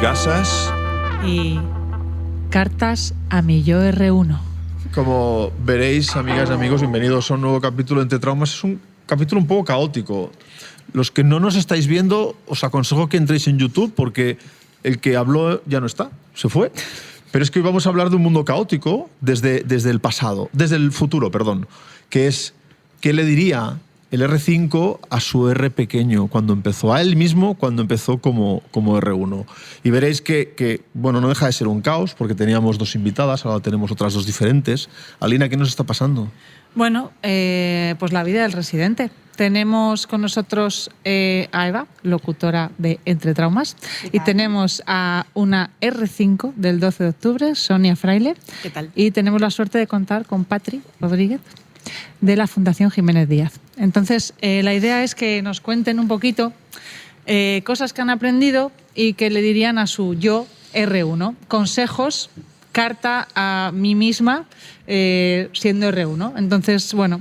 gasas y cartas a mi yo R1. Como veréis, amigas y amigos, bienvenidos a un nuevo capítulo de Entre Traumas. Es un capítulo un poco caótico. Los que no nos estáis viendo, os aconsejo que entréis en YouTube porque el que habló ya no está, se fue. Pero es que hoy vamos a hablar de un mundo caótico desde el futuro, que es ¿qué le diría el R5 a su R pequeño cuando empezó? A él mismo cuando empezó como R1. Y veréis que bueno, no deja de ser un caos porque teníamos dos invitadas, ahora tenemos otras dos diferentes. Alina, ¿qué nos está pasando? Bueno, pues la vida del residente. Tenemos con nosotros a Eva, locutora de Entre Traumas, y tenemos a una R5 del 12 de octubre, Sonia Fraile. ¿Qué tal? Y tenemos la suerte de contar con Patri Rodríguez, de la Fundación Jiménez Díaz. Entonces, la idea es que nos cuenten un poquito cosas que han aprendido y que le dirían a su yo R1. Consejos, carta a mí misma siendo R1. Entonces, bueno,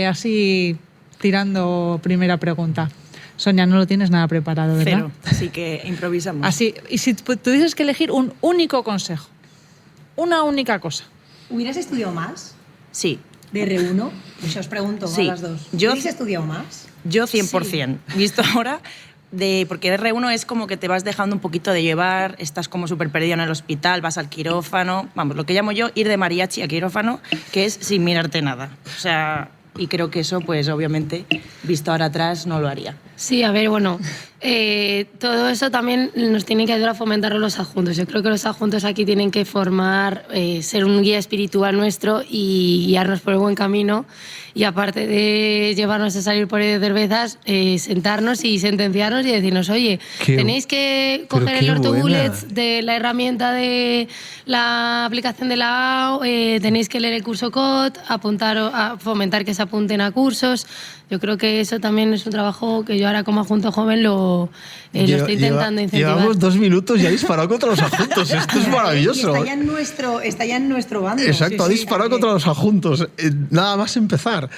así tirando primera pregunta. Sonia, no lo tienes nada preparado, ¿verdad? Cero, así que improvisamos. Así, y si tuvieses que elegir un único consejo, una única cosa. ¿Hubieras estudiado más Sí. de R1? Pues os pregunto Sí. a las dos. Yo- ¿Hubierais estudiado más? Yo 100%. Visto ahora, porque R1 es como que te vas dejando un poquito de llevar, estás como súper perdido en el hospital, vas al quirófano, vamos, lo que llamo yo ir de mariachi a quirófano, que es sin mirarte nada. O sea, y creo que eso, pues obviamente, visto ahora atrás, no lo haría. Sí, a ver, bueno, todo eso también nos tiene que ayudar a fomentar los adjuntos. Yo creo que los adjuntos aquí tienen que formar, ser un guía espiritual nuestro y guiarnos por el buen camino. Y aparte de llevarnos a salir por ahí de cervezas, sentarnos y sentenciarnos y decirnos, oye, tenéis que coger el ortobullets de la herramienta de la aplicación de la AO, tenéis que leer el curso COD, a fomentar que se apunten a cursos. Yo creo que eso también es un trabajo que yo ahora como adjunto joven lo estoy intentando incentivar. Llevamos 2 minutos y ha disparado contra los adjuntos. Esto es maravilloso. Y está ya en nuestro bando. Exacto, ha disparado contra los adjuntos. Nada más empezar.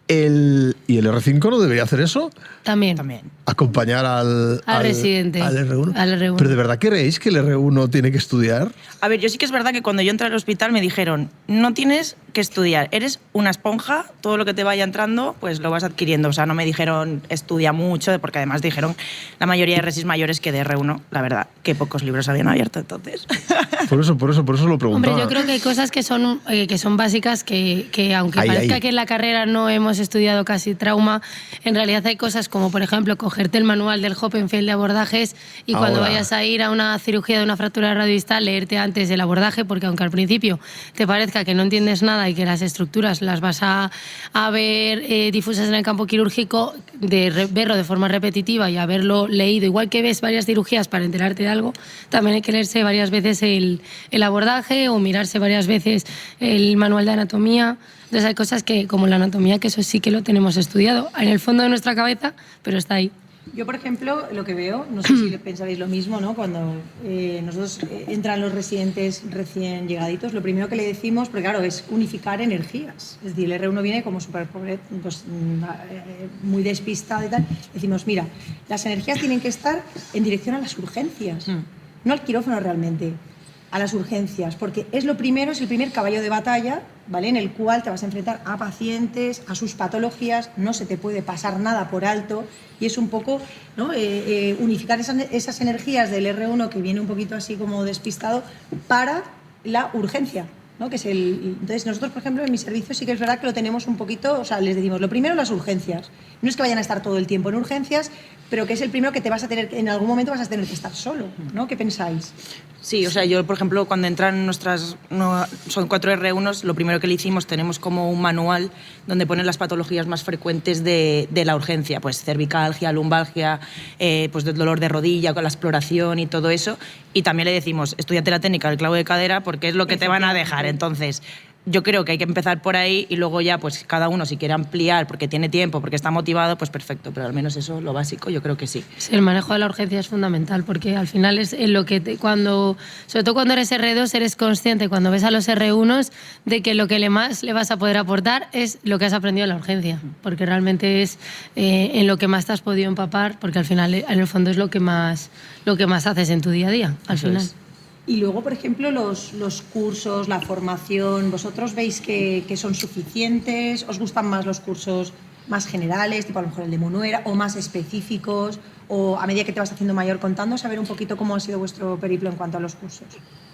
¿Y el R5 no debería hacer eso? También. Acompañar al residente. Al R1. Al R1. ¿Pero de verdad creéis que el R1 tiene que estudiar? A ver, yo sí que es verdad que cuando yo entré al hospital me dijeron, no tienes que estudiar, eres una esponja, todo lo que te vaya entrando, pues lo vas adquiriendo. O sea, no me dijeron estudia mucho, porque además dijeron la mayoría de resis mayores que de R1, la verdad, que pocos libros habían abierto entonces. Por eso lo preguntaba. Hombre, yo creo que hay cosas que son básicas que aunque parezca que en la carrera no hemos estudiado casi trauma, en realidad hay cosas como, por ejemplo, cogerte el manual del Hoppenfeld de abordajes y cuando vayas a ir a una cirugía de una fractura radiodistal, leerte antes el abordaje, porque aunque al principio te parezca que no entiendes nada y que las estructuras las vas a ver difusas en el campo quirúrgico, verlo de forma repetitiva y haberlo leído, igual que ves varias cirugías para enterarte de algo, también hay que leerse varias veces el abordaje o mirarse varias veces el manual de anatomía. Entonces hay cosas que, como la anatomía, que eso sí que lo tenemos estudiado en el fondo de nuestra cabeza, pero está ahí. Yo, por ejemplo, lo que veo, no sé si pensáis lo mismo, ¿no? Cuando nosotros entran los residentes recién llegaditos, lo primero que le decimos, porque claro, es unificar energías. Es decir, el R1 viene como súper pobre, pues, muy despistado y tal. Decimos, mira, las energías tienen que estar en dirección a las urgencias, no al quirófano realmente, a las urgencias, porque es el primer caballo de batalla, ¿vale? En el cual te vas a enfrentar a pacientes, a sus patologías, no se te puede pasar nada por alto y es un poco, ¿no? Unificar esas energías del R1 que viene un poquito así como despistado para la urgencia, ¿no? Que es entonces nosotros, por ejemplo, en mi servicio sí que es verdad que lo tenemos un poquito, o sea, les decimos, lo primero las urgencias. No es que vayan a estar todo el tiempo en urgencias, pero que es el primero que te vas a tener, en algún momento vas a tener que estar solo, ¿no? ¿Qué pensáis? Sí, o sea, yo, por ejemplo, cuando entran son 4 R1s, lo primero que le hicimos, tenemos como un manual donde ponen las patologías más frecuentes de la urgencia, pues cervicalgia, lumbalgia, pues del dolor de rodilla, con la exploración y todo eso. Y también le decimos, estudiate la técnica del clavo de cadera porque es lo que te van a dejar. Entonces, yo creo que hay que empezar por ahí y luego ya, pues cada uno si quiere ampliar porque tiene tiempo, porque está motivado, pues perfecto, pero al menos eso, lo básico, yo creo que sí. Sí, el manejo de la urgencia es fundamental porque al final es en lo que sobre todo cuando eres R2 eres consciente cuando ves a los R1s de que lo que más le vas a poder aportar es lo que has aprendido en la urgencia, porque realmente es en lo que más te has podido empapar, porque al final en el fondo es lo que más haces en tu día a día, al Eso final. es. Y luego, por ejemplo, los cursos, la formación, ¿vosotros veis que son suficientes? ¿Os gustan más los cursos más generales, tipo a lo mejor el de Munuera, o más específicos? ¿O a medida que te vas haciendo mayor contando, saber un poquito cómo ha sido vuestro periplo en cuanto a los cursos?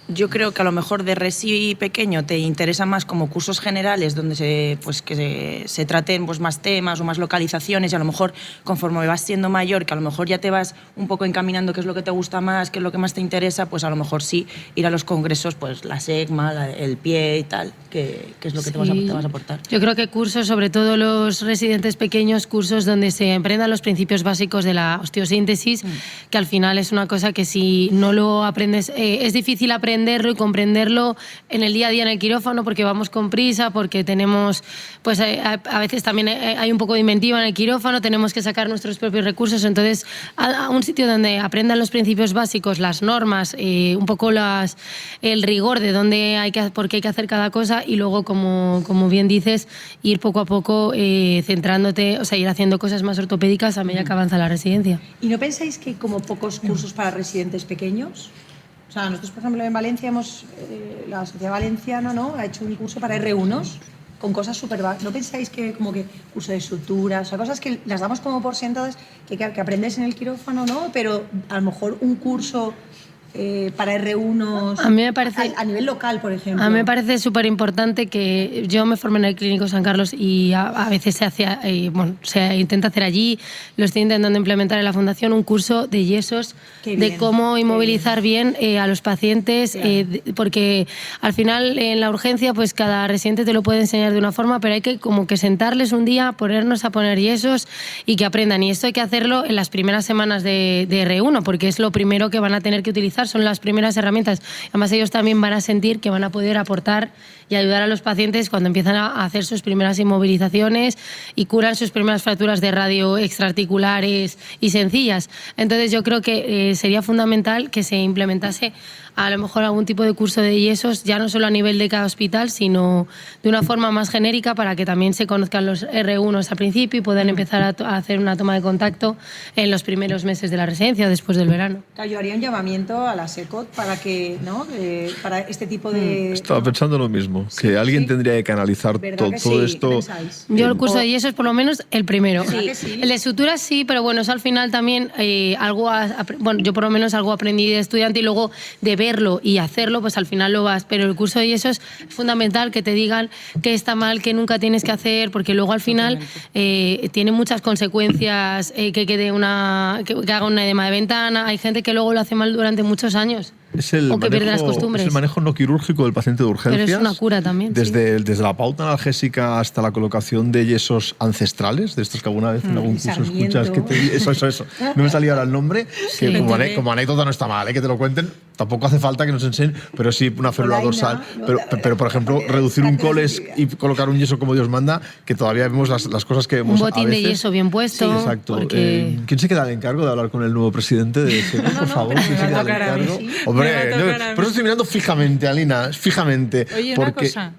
Yo creo que a lo mejor de resi pequeño te interesa más como cursos generales donde se traten pues, más temas o más localizaciones y a lo mejor conforme vas siendo mayor, que a lo mejor ya te vas un poco encaminando qué es lo que te gusta más, qué es lo que más te interesa, pues a lo mejor sí ir a los congresos, pues la SECMA, el PIE y tal, que es lo que te vas a aportar. Yo creo que cursos, sobre todo los residentes pequeños, cursos donde se aprendan los principios básicos de la osteosíntesis, que al final es una cosa que si no lo aprendes, es difícil aprenderlo y comprenderlo en el día a día en el quirófano porque vamos con prisa, porque tenemos, pues a veces también hay un poco de inventiva en el quirófano, tenemos que sacar nuestros propios recursos, entonces a un sitio donde aprendan los principios básicos, las normas, un poco el rigor de por qué hay que hacer cada cosa y luego, como bien dices, ir poco a poco centrándote, o sea, ir haciendo cosas más ortopédicas a medida que avanza la residencia. ¿Y no pensáis que hay como pocos cursos para residentes pequeños? O sea, nosotros, por ejemplo, en Valencia la Sociedad Valenciana, ¿no?, ha hecho un curso para R1s con cosas súper básicas. ¿No pensáis que como que curso de suturas, o sea, cosas que las damos como por sentadas, que aprendes en el quirófano, ¿no? Pero a lo mejor un curso para R1s a mí me parece, a nivel local, por ejemplo. A mí me parece súper importante que yo me formé en el Clínico San Carlos y a veces se intenta hacer allí, lo estoy intentando implementar en la Fundación, un curso de yesos, de cómo inmovilizar bien a los pacientes, claro. Porque al final en la urgencia pues cada residente te lo puede enseñar de una forma, pero hay que como que sentarles un día, ponernos a poner yesos y que aprendan. Y esto hay que hacerlo en las primeras semanas de R1, porque es lo primero que van a tener que utilizar, son las primeras herramientas. Además ellos también van a sentir que van a poder aportar y ayudar a los pacientes cuando empiezan a hacer sus primeras inmovilizaciones y curan sus primeras fracturas de radio extraarticulares y sencillas. Entonces yo creo que sería fundamental que se implementase a lo mejor algún tipo de curso de yesos, ya no solo a nivel de cada hospital, sino de una forma más genérica para que también se conozcan los R1s al principio y puedan empezar a hacer una toma de contacto en los primeros meses de la residencia, después del verano. Yo haría un llamamiento a la SECOT para que, ¿no?, para este tipo de... Estaba pensando lo mismo, que alguien tendría que canalizar todo esto. Yo el curso de yesos, por lo menos, el primero. Sí. El de suturas sí, pero bueno, eso al final también yo por lo menos algo aprendí de estudiante y luego de verlo y hacerlo, pues al final lo vas. Pero el curso de yesos es fundamental que te digan qué está mal, qué nunca tienes que hacer, porque luego al final tiene muchas consecuencias, que haga un edema de ventana. Hay gente que luego lo hace mal durante muchos años. O que pierde las costumbres. Es el manejo no quirúrgico del paciente de urgencias. Pero es una cura también. Desde la pauta analgésica hasta la colocación de yesos ancestrales, de estos que alguna vez en algún curso escuchas. Eso. No me salía ahora el nombre. Sí. Que como anécdota no está mal, que te lo cuenten. Tampoco hace falta que nos enseñen, pero sí una férula dorsal. Pero, por ejemplo, reducir un coles y colocar un yeso como Dios manda, que todavía vemos las cosas que vemos. Un botín de yeso bien puesto. Sí, exacto. Porque... ¿Quién se queda al encargo de hablar con el nuevo presidente de SECOT, por favor? ¿Quién se queda al encargo? Hombre, por eso estoy mirando fijamente, Alina, fijamente. Oye, una cosa.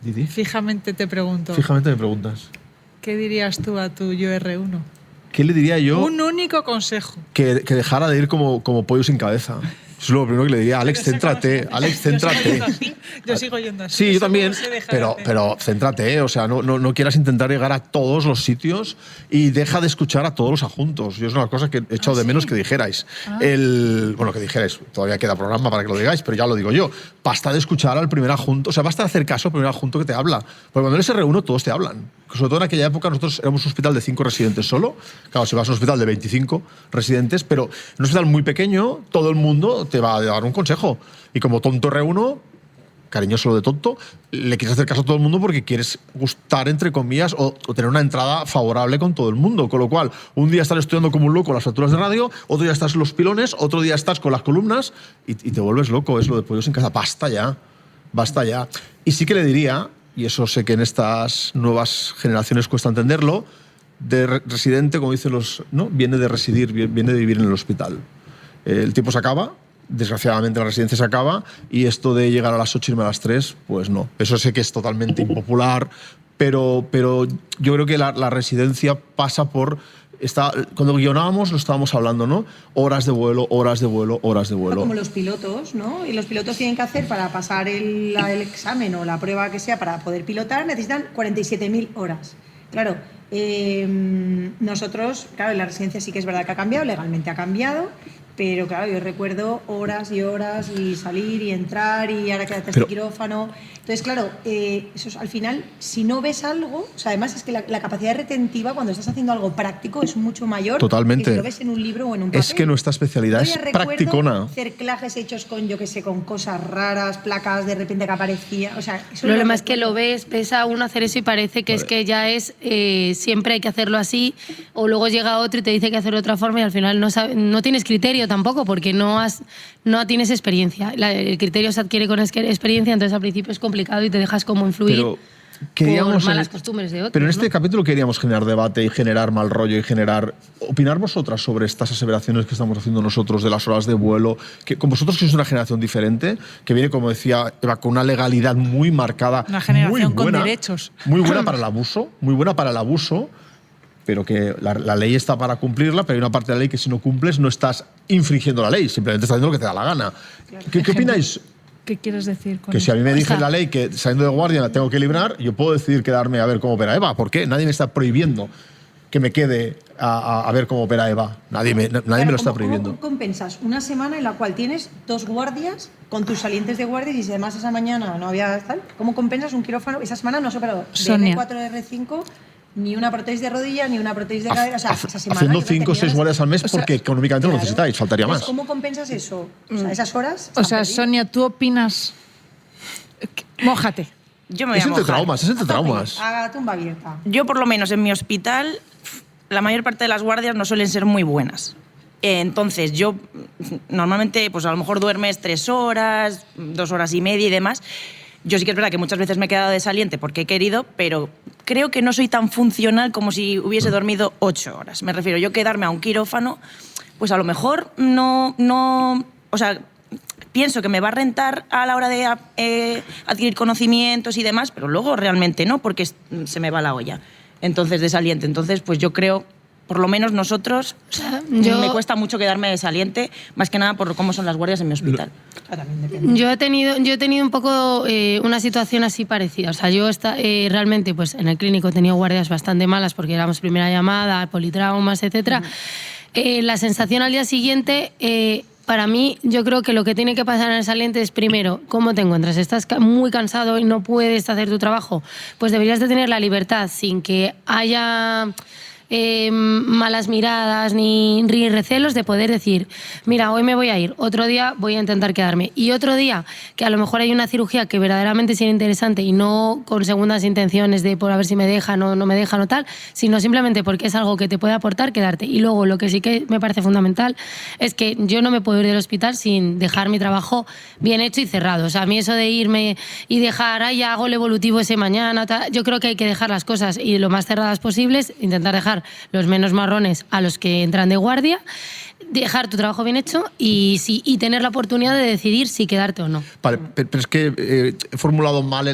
¿Didi? Fijamente te pregunto. Fijamente me preguntas. ¿Qué dirías tú a tu yo R1? ¿Qué le diría yo? Un único consejo. Que dejara de ir como pollo sin cabeza. Eso es lo primero que le diría. Alex, céntrate. Alex, céntrate. Yo sigo yendo así. Sí, yo también. Pero céntrate, o sea, no quieras intentar llegar a todos los sitios y deja de escuchar a todos los adjuntos. Yo es una cosa que he echado de menos que dijerais. Bueno, que dijerais, todavía queda programa para que lo digáis, pero ya lo digo yo. Basta de escuchar al primer adjunto, o sea, basta de hacer caso al primer adjunto que te habla. Porque cuando eres R1 todos te hablan. Sobre todo en aquella época nosotros éramos un hospital de 5 residentes solo. Claro, si vas a un hospital de 25 residentes, pero en un hospital muy pequeño, todo el mundo te va a dar un consejo. Y como tonto R1, cariñoso lo de tonto, le quieres hacer caso a todo el mundo porque quieres gustar, entre comillas, o tener una entrada favorable con todo el mundo. Con lo cual, un día estás estudiando como un loco las fracturas de radio, otro día estás en los pilones, otro día estás con las columnas y te vuelves loco. Es lo de pollos en casa. Basta ya. Y sí que le diría, y eso sé que en estas nuevas generaciones cuesta entenderlo, de residente, como dicen los, ¿no? Viene de residir, viene de vivir en el hospital. El tiempo se acaba, desgraciadamente la residencia se acaba, y esto de llegar a las 8 y irme a las 3, pues no. Eso sé que es totalmente impopular, pero yo creo que la residencia pasa por... cuando guionábamos lo estábamos hablando, ¿no? Horas de vuelo, horas de vuelo, horas de vuelo. Como los pilotos, ¿no? Y los pilotos tienen que hacer, para pasar el examen o la prueba que sea para poder pilotar, necesitan 47.000 horas. Claro, nosotros, claro, en la residencia sí que es verdad que ha cambiado, legalmente ha cambiado, pero claro, yo recuerdo horas y horas y salir y entrar y ahora quédate en el quirófano. Entonces, claro, eso es, al final, si no ves algo, o sea, además es que la capacidad retentiva cuando estás haciendo algo práctico es mucho mayor. Totalmente. Que si lo ves en un libro o en un papel. Es que nuestra especialidad es practicona. Cerclajes hechos con, yo qué sé, con cosas raras, placas de repente que aparecían. O sea, eso el problema es que lo ves a uno hacer eso y parece que es que ya es siempre hay que hacerlo así, o luego llega otro y te dice que hacerlo de otra forma y al final no tienes criterio tampoco porque no tienes experiencia. El criterio se adquiere con experiencia, entonces al principio es complicado y te dejas como influir por malas costumbres de otros. Pero en este ¿no? capítulo queríamos generar debate y generar mal rollo y opinar vosotras sobre estas aseveraciones que estamos haciendo nosotros de las horas de vuelo, que con vosotros sois una generación diferente, que viene, como decía Eva, con una legalidad muy marcada, una generación muy buena, con derechos. Muy buena para el abuso, pero que la ley está para cumplirla, pero hay una parte de la ley que si no cumples no estás infringiendo la ley, simplemente estás haciendo lo que te da la gana. Claro. ¿Qué opináis? ¿Qué quieres decir con Que si a mí me dice o sea, la ley que saliendo de guardia la tengo que librar, yo puedo decidir quedarme a ver cómo opera Eva. ¿Por qué? Nadie me está prohibiendo que me quede a ver cómo opera Eva. Nadie me lo está prohibiendo. ¿Cómo compensas una semana en la cual tienes 2 guardias con tus salientes de guardia y si además esa mañana no había tal? ¿Cómo compensas un quirófano? Esa semana no has operado de Sonia. R4 de R5, ni una prótesis de rodilla, ni una prótesis de cadera. O sea, esa semana Haciendo yo creo que 5 o 6 guardias al mes o sea, porque económicamente lo claro. necesitáis, faltaría más. Entonces, ¿cómo compensas eso? O sea, esas horas. O sea, Sonia, ¿tú opinas? Mójate. Yo me voy Es a entre mojar. traumas, es entre traumas. A tumba abierta. Yo, por lo menos en mi hospital, la mayor parte de las guardias no suelen ser muy buenas. Entonces, yo normalmente, pues a lo mejor duermes 3 horas, 2 horas y media y demás. Yo sí que es verdad que muchas veces me he quedado de saliente porque he querido, pero creo que no soy tan funcional como si hubiese dormido 8 horas. Me refiero, yo quedarme a un quirófano, pues a lo mejor no, o sea, pienso que me va a rentar a la hora de adquirir conocimientos y demás, pero luego realmente no, porque se me va la olla. Entonces, de saliente. Entonces, pues yo creo, por lo menos nosotros, O sea, me cuesta mucho quedarme de saliente, más que nada por cómo son las guardias en mi hospital. También depende. Yo he tenido un poco una situación así parecida. O sea, yo realmente pues, en el clínico he tenido guardias bastante malas porque éramos primera llamada, politraumas, etc. La sensación al día siguiente, para mí, yo creo que lo que tiene que pasar en el saliente es, primero, ¿cómo te encuentras? ¿Estás muy cansado y no puedes hacer tu trabajo? Pues deberías de tener la libertad sin que haya malas miradas ni recelos de poder decir, mira, hoy me voy a ir, otro día voy a intentar quedarme, y otro día que a lo mejor hay una cirugía que verdaderamente sea interesante y no con segundas intenciones de por a ver si me dejan o no me dejan o tal, sino simplemente porque es algo que te puede aportar, quedarte. Y luego lo que sí que me parece fundamental es que yo no me puedo ir del hospital sin dejar mi trabajo bien hecho y cerrado. O sea, a mí eso de irme y dejar, ay, ya hago el evolutivo ese mañana, tal, yo creo que hay que dejar las cosas y lo más cerradas posibles, intentar dejar los menos marrones a los que entran de guardia, dejar tu trabajo bien hecho y tener la oportunidad de decidir si quedarte o no. Vale, pero es que he formulado mal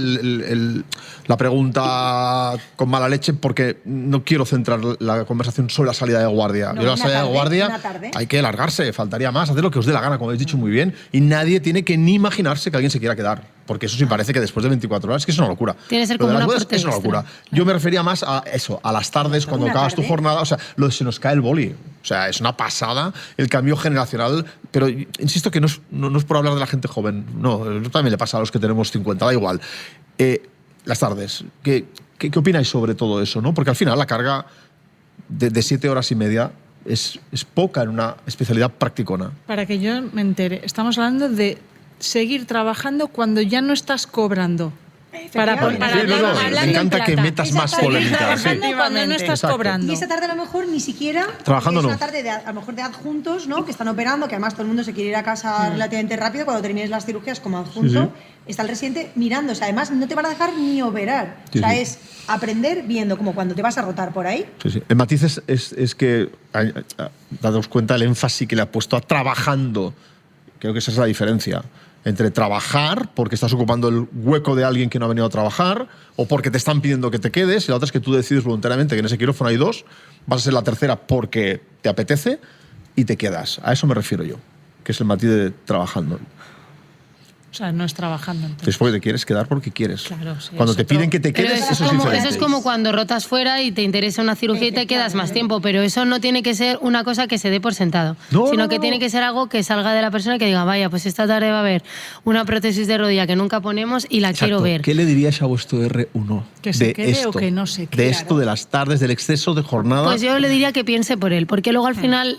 la pregunta con mala leche porque no quiero centrar la conversación sobre la salida de guardia. No, Yo la salida de guardia hay que largarse, faltaría más, hacer lo que os dé la gana, como habéis dicho muy bien, y nadie tiene que ni imaginarse que alguien se quiera quedar. Porque eso sí parece que después de 24 horas es que es una locura. Tiene que ser Lo de como las un bodas aporte es una extra. locura. Yo me refería más a eso, a las tardes, cuando Una acabas tu tarde. jornada, o sea, lo de se nos cae el boli. O sea, es una pasada el cambio generacional, pero insisto que no es por hablar de la gente joven, no, también le pasa a los que tenemos 50, da igual. Las tardes, ¿qué opináis sobre todo eso? ¿No? Porque al final la carga de 7 horas y media es poca en una especialidad practicona. Para que yo me entere, estamos hablando de seguir trabajando cuando ya no estás cobrando. Para efectivamente. Sí, hablar me en encanta que plata. metas más Exacto. polémica. Sí. Trabajando cuando no estás Exacto. cobrando. Y esa tarde a lo mejor ni siquiera. Trabajando es no. una tarde a lo mejor de adjuntos, ¿no? Que están operando, que además todo el mundo se quiere ir a casa relativamente rápido cuando termines las cirugías como adjunto. Sí, Está el residente mirando, o sea, además no te van a dejar ni operar. Sí, o sea, sí. es aprender viendo, como cuando te vas a rotar por ahí. Sí, sí. El matiz es que, daos cuenta el énfasis que le ha puesto a trabajando. Creo que esa es la diferencia entre trabajar porque estás ocupando el hueco de alguien que no ha venido a trabajar o porque te están pidiendo que te quedes, y la otra es que tú decides voluntariamente que en ese quirófano hay 2, vas a ser la tercera porque te apetece y te quedas. A eso me refiero yo, que es el matiz de trabajando. O sea, no es trabajando. Entonces. Es porque te quieres quedar porque quieres. Claro, sí, Cuando es te otro- piden que te Pero quedes, eso eso es diferente. es como cuando rotas fuera y te interesa una cirugía y te quedas más tiempo, pero eso no tiene que ser una cosa que se dé por sentado, No, sino no, que no. tiene que ser algo que salga de la persona y que diga, vaya, pues esta tarde va a haber una prótesis de rodilla que nunca ponemos y la Exacto. quiero ver. ¿Qué le diríais a vuestro R1 Que se de quede esto? o que no se De quede. esto, de las tardes, del exceso de jornada. Pues yo le diría que piense por él, porque luego al final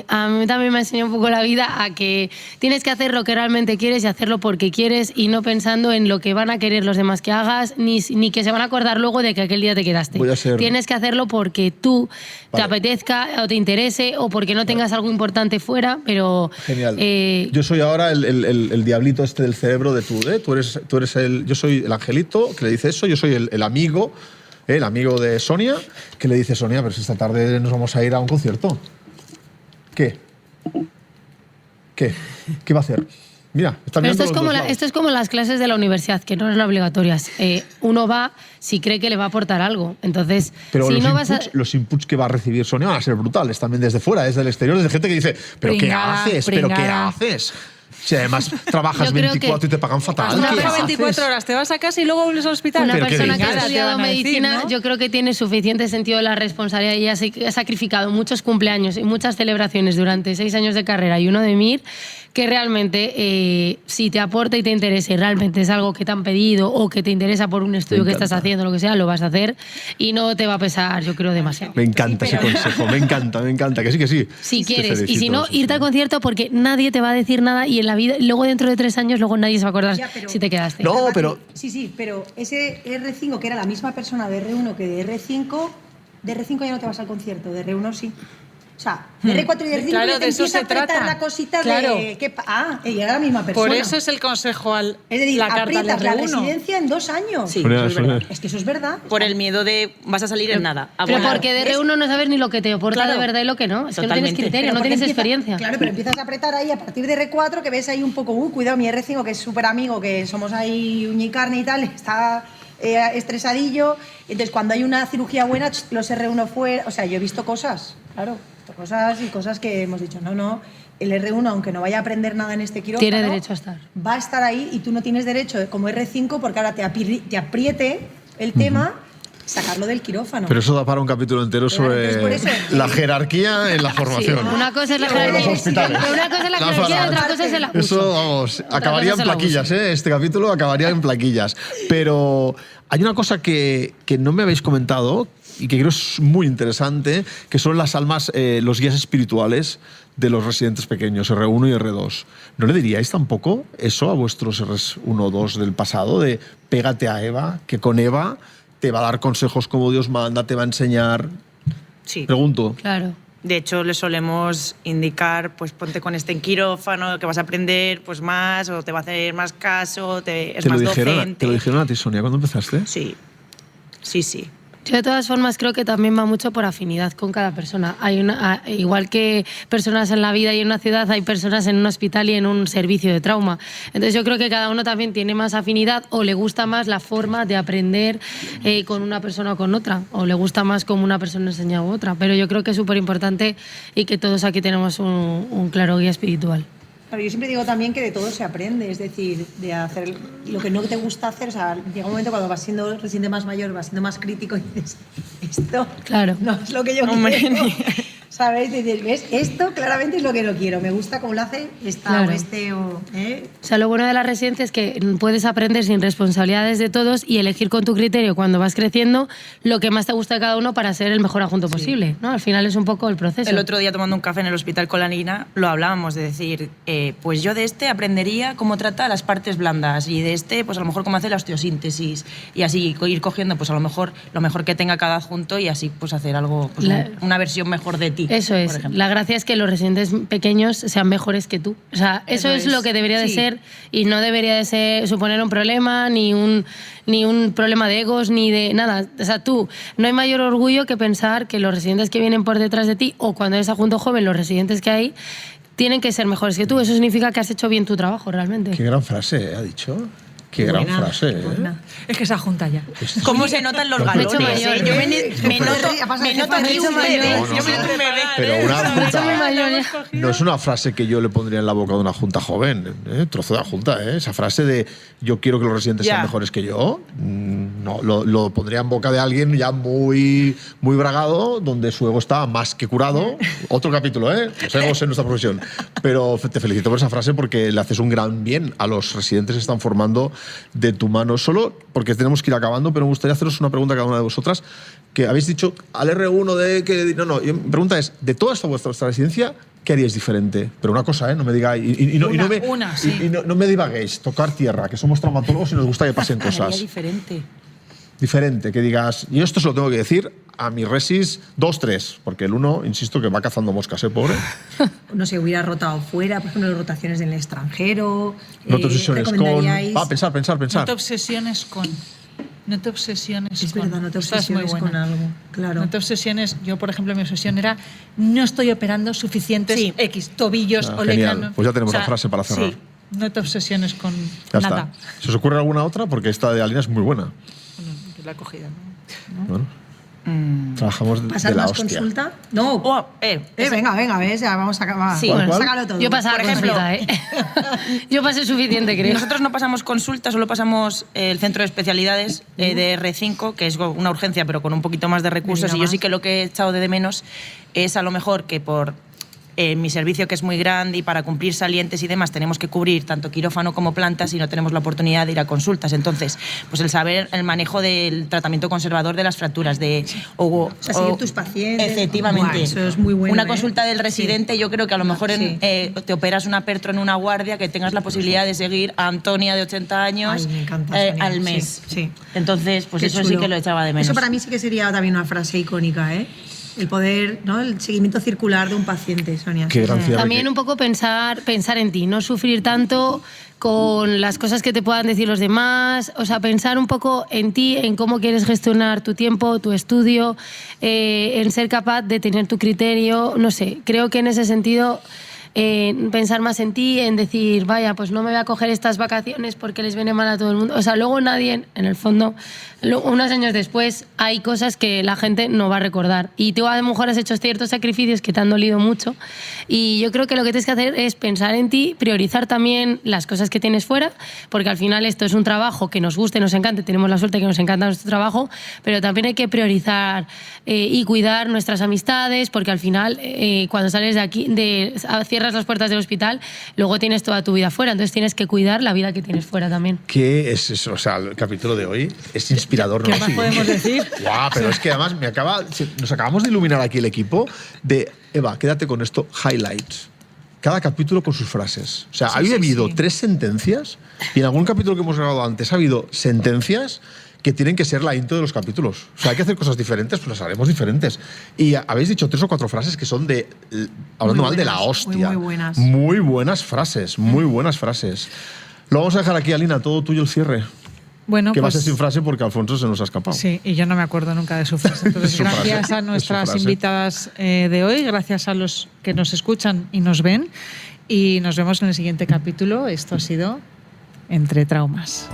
a mí también me enseñó un poco la vida a que tienes que hacer lo que realmente quieres y hacerlo porque quieres y no pensando en lo que van a querer los demás que hagas, ni que se van a acordar luego de que aquel día te quedaste. Voy a ser- Tienes que hacerlo porque tú te Vale. apetezca o te interese o porque no tengas algo importante fuera, pero... Genial. eh, Yo soy ahora el diablito este del cerebro de tú, ¿eh? Tú eres yo soy el angelito que le dice eso, yo soy el amigo de Sonia, que le dice, Sonia, pero si esta tarde nos vamos a ir a un concierto. ¿Qué? ¿Qué va a hacer? Mira, está Pero mirando esto es, los como dos lados. esto es como las clases de la universidad, que no eran obligatorias. Uno va si cree que le va a aportar algo. Entonces, Pero si los, no vas a... los inputs que va a recibir Sonia van a ser brutales también desde fuera, desde el exterior, desde gente que dice, ¿pero Pringada, qué haces? ¿Pero qué pringada. haces? Si además trabajas Yo creo 24 que- y te pagan fatal. Una ¿qué persona haces? 24 horas, te vas a casa y luego vuelves al hospital. Una ¿Pero qué persona que ha dices? estudiado Te van a decir, medicina, ¿no? yo creo que tiene suficiente sentido de la responsabilidad y ha sacrificado muchos cumpleaños y muchas celebraciones durante 6 años de carrera y uno de MIR, que realmente si te aporta y te interesa y realmente es algo que te han pedido o que te interesa por un estudio que estás encanta. haciendo, lo que sea, lo vas a hacer y no te va a pesar, yo creo, demasiado. Me encanta ese consejo, me encanta, que sí, que sí. Si Te quieres, y si felicito, no, sí, irte sí. al concierto porque nadie te va a decir nada y en la vida, luego dentro de 3 años, luego nadie se va a acordar Ya, pero- si te quedaste. No, pero- Sí, pero ese R5, que era la misma persona de R1 que de R5 ya no te vas al concierto, de R1 sí. O sea, de R4 y de R5 Claro, ya te de eso empieza a se apretar trata. la cosita Claro. de... y era la misma persona. Por eso es el consejo al Es decir, la carta aprietas al la R1. residencia en 2 años. Sí, Sonia, eso es verdad. Sonia. Es que eso es verdad. Por el miedo de vas a salir en nada. a Pero volar. porque de R1 no sabes ni lo que te aporta Claro. de verdad y lo que no. Es que no Totalmente. tienes criterio, Pero no porque tienes empieza- experiencia. Claro, pero empiezas a apretar ahí a partir de R4, que ves ahí un poco, cuidado, mi R5, que es súper amigo, que somos ahí uña y carne y tal, está estresadillo. Entonces, cuando hay una cirugía buena, los R1 fuera. O sea, yo he visto cosas, claro, cosas que hemos dicho, no, el R1, aunque no vaya a aprender nada en este quirófano, Tiene derecho a estar. va a estar ahí y tú no tienes derecho, como R5, porque ahora te apriete el tema, sacarlo del quirófano. Pero eso da para un capítulo entero Claro, sobre entonces por eso- la jerarquía en la formación. Una cosa es la En los jerarquía, hospitales. una cosa es la La jerarquía y zona. otra cosa es el abuso. Eso, vamos, acabaría en cosa es el plaquillas, ¿eh? Este capítulo acabaría en plaquillas. Pero hay una cosa que no me habéis comentado y que creo es muy interesante, que son las almas, los guías espirituales de los residentes pequeños, R1 y R2. ¿No le diríais tampoco eso a vuestros R1 o 2 del pasado, de pégate a Eva, que con Eva te va a dar consejos como Dios manda, te va a enseñar? Sí. Pregunto. Claro. De hecho, le solemos indicar, pues ponte con este en quirófano, que vas a aprender pues más, o te va a hacer más caso, es ¿Te lo, más dijeron, docente. ¿Te lo dijeron a ti, Sonia, cuando empezaste? Sí. Yo de todas formas creo que también va mucho por afinidad con cada persona. Igual que personas en la vida y en una ciudad, hay personas en un hospital y en un servicio de trauma. Entonces yo creo que cada uno también tiene más afinidad o le gusta más la forma de aprender con una persona o con otra, o le gusta más como una persona enseña a otra. Pero yo creo que es súper importante y que todos aquí tenemos un claro guía espiritual. Claro, yo siempre digo también que de todo se aprende, es decir, de hacer lo que no te gusta hacer. O sea, llega un momento cuando vas siendo residente más mayor, vas siendo más crítico y dices, esto Claro. no es lo que yo Hombre, quiero. ni- ¿Sabes? ¿Sabéis? Dices, ¿ves? Esto claramente es lo que no quiero. Me gusta cómo lo hace esta Claro. o este o... O sea, lo bueno de la residencia es que puedes aprender sin responsabilidades de todos y elegir con tu criterio cuando vas creciendo lo que más te gusta de cada uno para ser el mejor adjunto posible, ¿no? Al final es un poco el proceso. El otro día tomando un café en el hospital con la Nina lo hablábamos de decir, pues yo de este aprendería cómo trata las partes blandas y de este pues a lo mejor cómo hace la osteosíntesis y así ir cogiendo pues a lo mejor que tenga cada adjunto y así pues hacer algo, pues, una versión mejor de ti. Eso es. La gracia es que los residentes pequeños sean mejores que tú. O sea, eso es lo que debería de ser y no debería de ser, suponer un problema, ni un problema de egos, ni de nada. O sea, tú, no hay mayor orgullo que pensar que los residentes que vienen por detrás de ti o cuando eres adjunto joven, los residentes que hay, tienen que ser mejores que tú. Eso significa que has hecho bien tu trabajo, realmente. Qué gran frase, ha dicho. Qué gran frase, ¿eh? Es que se junta ya. ¿Cómo se notan los No, galones? me he hecho mayor. Yo me noto aquí un bebé. No, no, Yo me noto un bebé. Pero una Me he hecho muy junta, mayor ya. no es una frase que yo le pondría en la boca de una junta joven, ¿eh? Trozo de la junta, ¿eh? Esa frase de yo quiero que los residentes sean mejores que yo, no, lo pondría en boca de alguien ya muy, muy bragado, donde su ego está más que curado. Otro capítulo, ¿eh? Los egos en nuestra profesión. Pero te felicito por esa frase porque le haces un gran bien a los residentes que están formando de tu mano. Solo porque tenemos que ir acabando, pero me gustaría haceros una pregunta a cada una de vosotras, que habéis dicho al R1 de que... No, mi pregunta es, de toda vuestra residencia, ¿qué haríais diferente? Pero una cosa, ¿eh? No me digáis... no me divaguéis, tocar tierra, que somos traumatólogos y nos gusta que pasen cosas. Diferente. Diferente, que digas, y esto se lo tengo que decir a mi resis 2-3, porque el 1, insisto, que va cazando moscas, pobre. No sé, hubiera rotado fuera, por ejemplo, rotaciones en el extranjero. No te obsesiones con... recomendaríais- Va, pensar. No te obsesiones con... No te obsesiones Es con... verdad, no te Esta es muy obsesiones buena. con algo, claro. No te obsesiones. Yo, por ejemplo, mi obsesión era no estoy operando suficientes X tobillos o genial. leñanos. Pues ya tenemos la frase para cerrar. Sí, no te obsesiones con Ya nada. está. ¿Se os ocurre alguna otra? Porque esta de Alina es muy buena. Bueno, yo la he cogido, ¿no? Bueno, trabajamos ¿Pasar de la más hostia. consulta? No. Venga, ves, ya vamos a acabar. Sí. ¿Cuál? Sácalo todo. Yo pasaba Por ejemplo, consulta, ¿eh? Yo pasé suficiente, creo. Nosotros no pasamos consulta, solo pasamos el centro de especialidades de R5, que es una urgencia, pero con un poquito más de recursos. Venga, Y yo más. sí que lo que he echado de menos es a lo mejor que por mi servicio, que es muy grande y para cumplir salientes y demás, tenemos que cubrir tanto quirófano como plantas y no tenemos la oportunidad de ir a consultas. Entonces, pues el saber el manejo del tratamiento conservador de las fracturas, O sea, seguir tus pacientes. Efectivamente. Buah, eso es muy bueno. Una consulta del residente, yo creo que a lo mejor Sí. te operas una pertro en una guardia, que tengas la posibilidad de seguir a Antonia de 80 años Ay, me encanta, Sonia. al mes. Sí. Entonces, pues Qué eso chulo. sí que lo echaba de menos. Eso para mí sí que sería también una frase icónica, ¿eh? El poder, ¿no? El seguimiento circular de un paciente, Sonia. Qué gran cierre. También un poco pensar en ti, no sufrir tanto con las cosas que te puedan decir los demás, o sea, pensar un poco en ti, en cómo quieres gestionar tu tiempo, tu estudio, en ser capaz de tener tu criterio, no sé, creo que en ese sentido pensar más en ti, en decir, vaya, pues no me voy a coger estas vacaciones porque les viene mal a todo el mundo. O sea, luego nadie, en el fondo, unos años después, hay cosas que la gente no va a recordar. Y tú a lo mejor has hecho ciertos sacrificios que te han dolido mucho. Y yo creo que lo que tienes que hacer es pensar en ti, priorizar también las cosas que tienes fuera, porque al final esto es un trabajo que nos guste, nos encante, tenemos la suerte que nos encanta nuestro trabajo, pero también hay que priorizar y cuidar nuestras amistades, porque al final, cuando sales de aquí, cierras las puertas del hospital, luego tienes toda tu vida fuera, entonces tienes que cuidar la vida que tienes fuera también. ¿Qué es eso? O sea, el capítulo de hoy es inspirador, ¿no? ¿Qué más podemos decir? Guau, pero es que además nos acabamos de iluminar aquí el equipo de, Eva, quédate con esto, highlights. Cada capítulo con sus frases. O sea, ha habido 3 sentencias y en algún capítulo que hemos grabado antes ha habido sentencias que tienen que ser la intro de los capítulos. O sea, hay que hacer cosas diferentes, pues las haremos diferentes. Y habéis dicho 3 o 4 frases que son de, hablando mal de la hostia. Muy buenas. Muy buenas frases, muy buenas frases. Lo vamos a dejar aquí, Alina, todo tuyo el cierre. Bueno, Que va a pues, ser sin frase porque Alfonso se nos ha escapado. sí, y yo no me acuerdo nunca de su frase. Entonces, Su frase, gracias a es su nuestras frase. invitadas de hoy, gracias a los que nos escuchan y nos ven. Y nos vemos en el siguiente capítulo. Esto ha sido Entre Traumas.